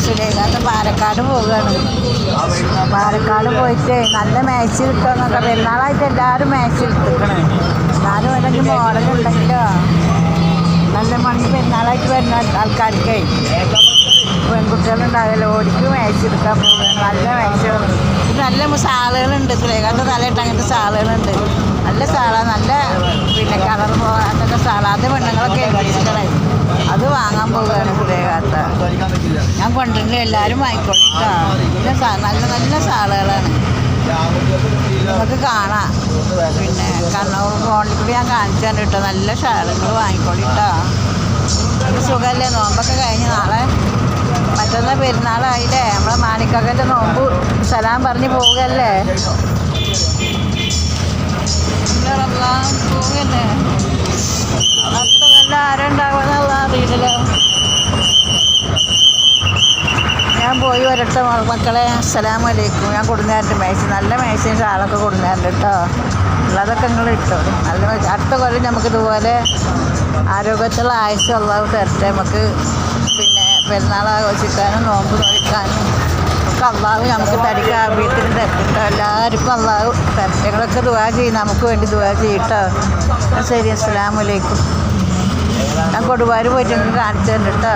സുലേഖാത്ത പാലക്കാട് പോവുകയാണ്. പാലക്കാട് പോയിട്ട് നല്ല മാച്ച് കിട്ടുമെന്നൊക്കെ പെരുന്നാളായിട്ട് എല്ലാവരും മാച്ച് എടുത്തിരിക്കണേ. എന്നാലും അല്ലെങ്കിൽ മോഡലുണ്ടെങ്കിലോ നല്ല മണി പെരുന്നാളായിട്ട് വരുന്ന ആൾക്കാർക്ക് പെൺകുട്ടികളുണ്ടാവില്ല ഓടിക്ക് മാച്ച് എടുക്കാൻ പോവുകയാണ്. നല്ല മാച്ചുകൾ നല്ല സാളുകളുണ്ട്. സുലേഖാത്ത തലയിട്ട് അങ്ങനത്തെ സാളുകളുണ്ട്. നല്ല സാളാണ്. നല്ല കളർ പോകാത്തൊക്കെ സാളാണ്. അത് പെണ്ണുങ്ങളൊക്കെ ഏൽപ്പിച്ചിട്ടേ അത് വാങ്ങാൻ പോവുകയാണ് സുലേഖാത്ത. ഞാൻ കൊണ്ടുവരുന്നത് എല്ലാവരും വാങ്ങിക്കൊണ്ടിട്ടാ. നല്ല നല്ല സാളുകളാണ്, നമുക്ക് കാണാം. കണ്ണൂർ ഫോണിൽ കൂടി ഞാൻ കാണിച്ചു തന്നെ കേട്ടോ. നല്ല ഷാളുകൾ വാങ്ങിക്കൊണ്ടിട്ടാ. സുഖമല്ലേ? നോമ്പൊക്കെ കഴിഞ്ഞ് നാളെ മറ്റന്നാൾ പെരുന്നാളായില്ലേ? നമ്മളെ മാണിക്കകൻ്റെ നോമ്പ് സലാം പറഞ്ഞ് പോവുകയല്ലേ? പോവുകയല്ലേ? അടുത്ത കൊല്ലം ആരുണ്ടാവുമെന്നുള്ള അറിയില്ലല്ലോ. ഞാൻ പോയി വരട്ടെ മക്കളെ. അസ്സലാമു അലൈക്കും. ഞാൻ കൊടുന്നേരണ്ട് മേശ, നല്ല മേശയും ഷാളൊക്കെ കൊടുന്നേരണ്ട് കേട്ടോ. ഉള്ളതൊക്കെ നിങ്ങൾ ഇട്ടോ. നല്ല അടുത്ത കൊല്ലം നമുക്കിതുപോലെ ആരോഗ്യത്തുള്ള ആയുസ് അള്ളാഹു തരട്ടെ. നമുക്ക് പെരുന്നാൾ ആഘോഷിക്കാനും നോമ്പ് നോക്കാനും ഒക്കെ അള്ളാഹു നമുക്ക് തരിക. ആഫിയത്തിന് തരട്ടോ. എല്ലാവർക്കും അള്ളാഹു തരട്ടെ. നിങ്ങളൊക്കെ ദുആ ചെയ്യും, നമുക്ക് വേണ്ടി ദുആ ചെയ്യട്ടോ. ശരി, അസ്സലാമു അലൈക്കും. ഞാൻ കൊടുവാര് പോയിട്ട് നിങ്ങൾക്ക് കാണിച്ചു തരണ്ട കേട്ടോ.